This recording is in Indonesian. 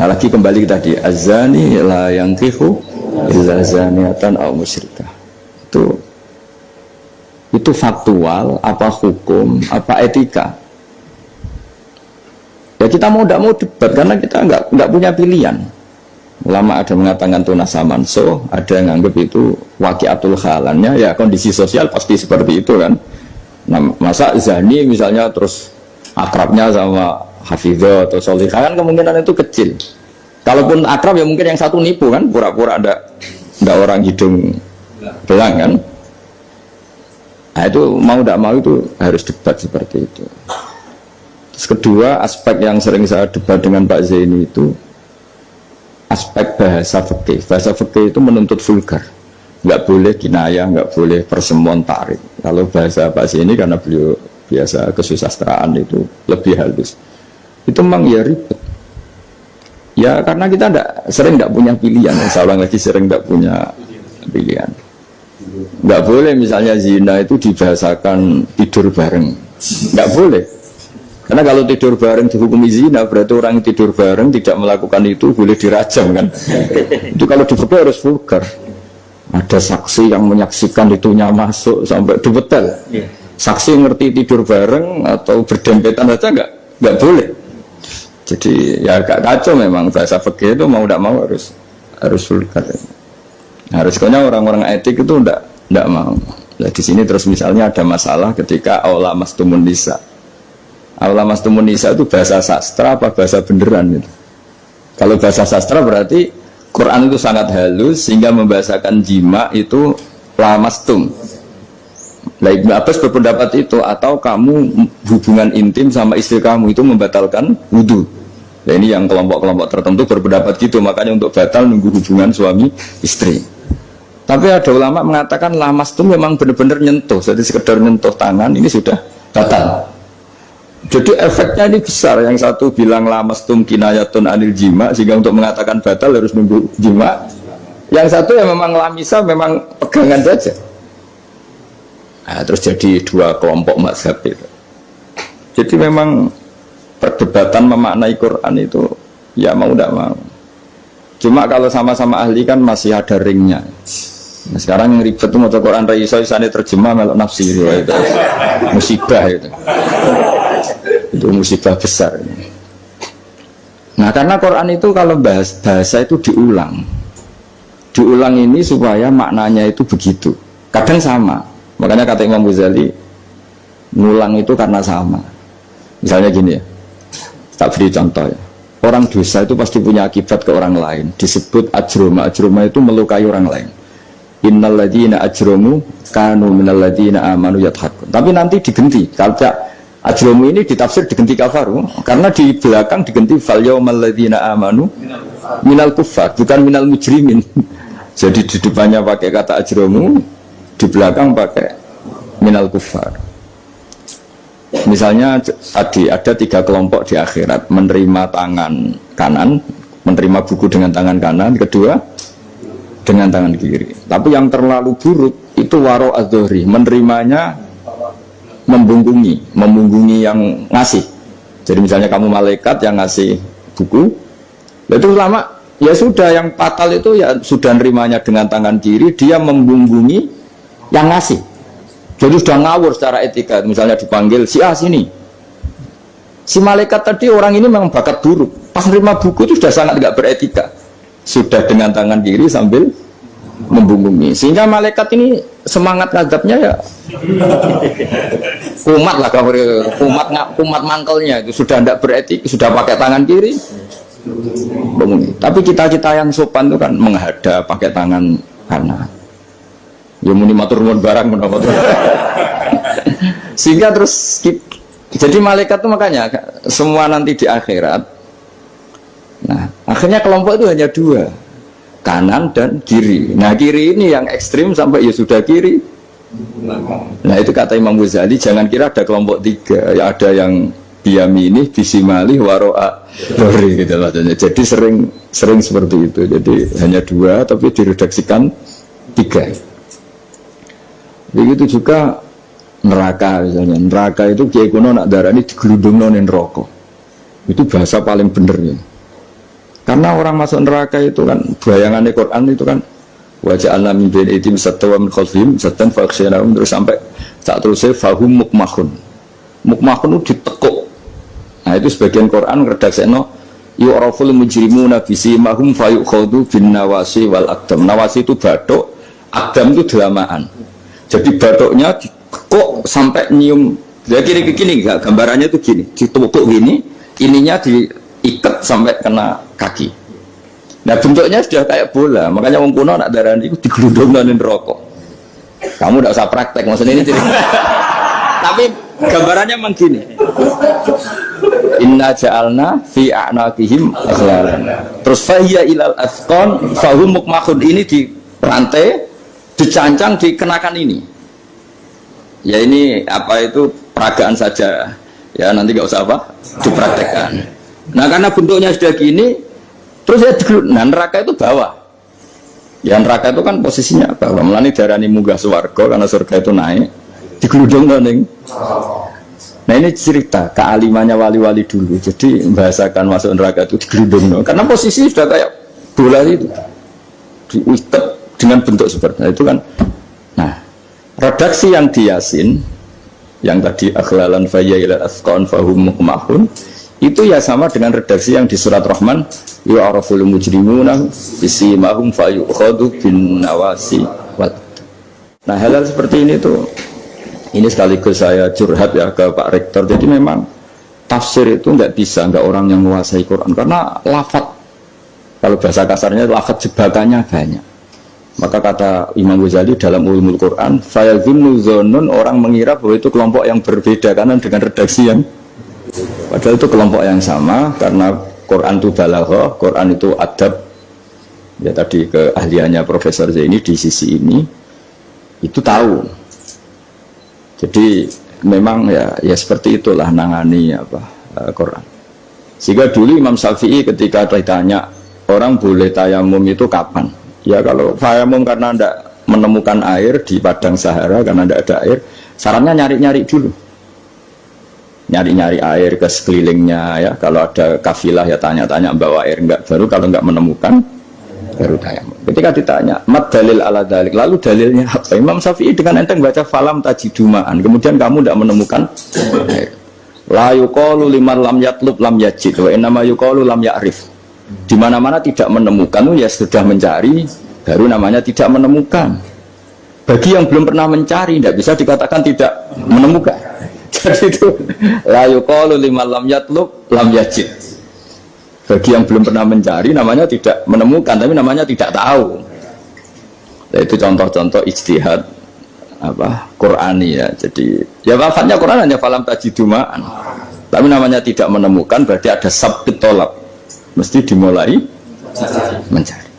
Nah lagi kembali tadi azani la yankihu illa zaniatan aw musyrikah. Itu faktual, apa hukum, apa etika? Ya kita mau tidak mau debat karena kita nggak punya pilihan. Ulama ada mengatakan tunas samanso, ada yang anggap itu waqiatul halannya, ya kondisi sosial pasti seperti itu kan. Nah, masa zani misalnya terus akrabnya sama hafidhah atau solihah kan kemungkinan itu kecil. Kalaupun akrab ya mungkin yang satu nipu kan, pura-pura ada orang hidung belang kan. Nah itu mau tidak mau itu harus debat seperti itu. Terus kedua aspek yang sering saya debat dengan Pak Zaini itu aspek bahasa fikih. Bahasa fikih itu menuntut vulgar, nggak boleh kinayah, nggak boleh persemuan tarik. Kalau bahasa Pak Zaini karena beliau biasa kesusastraan itu lebih halus. Itu memang ya ribet. Ya karena kita sering tidak punya pilihan. Saya ulang lagi sering tidak punya pilihan. Nggak boleh misalnya zina itu dibahasakan tidur bareng, nggak boleh. Karena kalau tidur bareng dihukumi zina berarti orang yang tidur bareng tidak melakukan itu boleh dirajam kan. Itu kalau di fikih harus vulgar. Ada saksi yang menyaksikan itunya masuk sampai dibetel. Saksi ngerti tidur bareng atau berdempetan saja nggak boleh. Jadi ya agak kacau memang bahasa fikih itu mau tidak mau harus vulgar. Harusnya orang-orang etik itu tidak mau. Nah, di sini terus misalnya ada masalah ketika aula mastumun nisa. Aula mastumun nisa itu bahasa sastra apa bahasa beneran itu? Kalau bahasa sastra berarti Quran itu sangat halus sehingga membahasakan jima itu lamastum. Nah, Ibnu Abbas berpendapat itu atau kamu hubungan intim sama istri kamu itu membatalkan wudu. Nah, ini yang kelompok-kelompok tertentu berpendapat gitu, makanya untuk batal nunggu hubungan suami istri. Tapi ada ulama mengatakan lamas itu memang benar-benar nyentuh, jadi sekedar nyentuh tangan ini sudah batal. Jadi efeknya ini besar. Yang satu bilang lamas tum kinayatun anil jima, sehingga untuk mengatakan batal harus nunggu jima. Yang satu ya memang lamisa, memang pegangan saja. Nah, terus jadi dua kelompok mazhab itu. Jadi memang perdebatan memaknai Quran itu ya mau tidak mau. Cuma kalau sama-sama ahli kan masih ada ringnya. Nah, sekarang yang ribet itu mau Quran isane terjemah melok nafsir itu musibah itu musibah besar. Nah karena Quran itu kalau bahasa itu diulang ini supaya maknanya itu begitu. Kadang sama, makanya kata Imam Ghazali ngulang itu karena sama. Misalnya gini ya, tak beri contoh ya. Orang dosa itu pasti punya akibat ke orang lain. Disebut ajroma. Ajroma itu melukai orang lain. Innal ladzina ajromu kanu minal ladzina amanu yadhakun. Tapi nanti digenti. Kalau ajromu ini ditafsir digenti kafaru, karena di belakang digenti fal yaumal ladzina amanu minal kuffar, bukan minal mujrimin. Jadi di depannya pakai kata ajromu, di belakang pakai minal kuffar. Misalnya tadi ada 3 kelompok di akhirat, menerima tangan kanan, menerima buku dengan tangan kanan, kedua dengan tangan kiri. Tapi yang terlalu buruk itu waro adzohri, menerimanya membungkungi yang ngasih. Jadi misalnya kamu malaikat yang ngasih buku, itu lama ya sudah, yang fatal itu ya sudah nerimanya dengan tangan kiri, dia membungkungi yang ngasih. Jadi sudah ngawur secara etika. Misalnya dipanggil si A sini, si malaikat tadi orang ini memang bakat buruk, pas nerima buku itu sudah sangat tidak beretika, sudah dengan tangan kiri sambil membungkungi, sehingga malaikat ini semangat ngadapnya ya kumat lah, kumat mangkelnya itu sudah tidak beretika, sudah pakai tangan kiri membungkungi. Tapi kita yang sopan itu kan menghadap pakai tangan kanan. Ya muni matur nuwun barang menapa. Sehingga terus jadi malaikat itu makanya semua nanti di akhirat. Nah, akhirnya kelompok itu hanya 2. Kanan dan kiri. Nah, kiri ini yang ekstrim sampai ya sudah kiri. Nah, itu kata Imam Ghazali, jangan kira ada kelompok 3. Ya ada yang biyamini, bisimali, waro'a dori gitu lah. Jadi sering seperti itu. Jadi hanya 2 tapi diredaksikan 3. Begitu juga neraka misalnya. Neraka itu kiai kuno nak darani digelundungno ning neraka. Itu bahasa paling bener ya. Karena orang masuk neraka itu kan bayangannya Quran itu kan waja'alna min baini aydihim saddan wa min khalfihim saddan faghshaynahum terus sampai tak terusnya fahum mukmahun. Mukmahun itu ditekuk. Nah itu sebagian Quran redakseno yu'raful mujrimuna bisimahum fayukhadhu bin nawasi wal aqdam. Nawasi itu batuk, aqdam itu delamaan. Jadi batuknya ditekuk sampai nyium. Ya gini gambarannya itu gini, ditekuk gini, ininya diikat sampai kena kaki. Nah bentuknya sudah kayak bola, makanya wong kuno nak darani itu digelundungin rokok. Kamu tidak usah praktek, maksudnya ini jadi. Tapi gambarannya memang gini. Inna ja'alna fi a'naqihim aghlalan. Terus fahiya ilal asqan fahum mukmahun, ini di rantai, dicancang, dikenakan ini. Ya ini apa itu peragaan saja. Ya nanti nggak usah apa dipraktekkan. Nah karena bentuknya sudah gini, terus ya nah neraka itu bawah. Ya neraka itu kan posisinya bawah. Mulane darani munggah swarga karena surga itu naik. Digelundung ning. Nah ini cerita kealimannya wali-wali dulu. Jadi membahasakan masuk neraka itu digelundung. Karena posisi sudah kayak bola itu. Diikat dengan bentuk seperti itu kan. Nah, redaksi yang di Yasin yang tadi aghlalan fayya ila asqan fahum mukmahun itu ya sama dengan redaksi yang di surat Rahman yu'araful mujrimuna bisimahum fayukhadhu bin nawasi wal. Nah hal-hal seperti ini tuh, ini sekaligus saya curhat ya ke Pak Rektor. Jadi memang tafsir itu nggak orang yang menguasai Quran karena lafaz, kalau bahasa kasarnya lafaz jebakannya banyak. Maka kata Imam Ghazali dalam Ulumul Quran, fayadhunnu dzannun, orang mengira bahwa itu kelompok yang berbeda karena dengan redaksi yang padahal itu kelompok yang sama karena Quran itu balaghah, Quran itu adab. Ya tadi keahliannya Profesor Zaini di sisi ini itu tahu. Jadi memang ya seperti itulah nangani Quran. Sehingga dulu Imam Syafi'i ketika ditanya orang boleh tayamum itu kapan? Ya kalau tayamum karena tidak menemukan air di padang Sahara karena tidak ada air, sarannya nyari-nyari dulu. Nyari-nyari air ke sekelilingnya ya. Kalau ada kafilah ya tanya-tanya bawa air enggak, baru kalau enggak menemukan baru tayamum. Ketika ditanya mat dalil ala dalik, lalu dalilnya apa? Imam Syafi'i dengan enteng baca falam tajidumaan, kemudian kamu tidak menemukan air. La yuqalu liman lam yatlub lam yajid wa innama yuqalu lam ya'rif. Di mana-mana tidak menemukan ya sudah mencari, baru namanya tidak menemukan. Bagi yang belum pernah mencari tidak bisa dikatakan tidak menemukan. Jadi itu la yuqalu liman lam yatlub lam yajid. Bagi yang belum pernah mencari namanya tidak menemukan, tapi namanya tidak tahu. Nah, itu contoh-contoh ijtihad Qur'ani ya. Jadi ya lafadznya Quran hanya falam tajidumaan. Tapi namanya tidak menemukan berarti ada sabit tolak. Mesti dimulai mencari.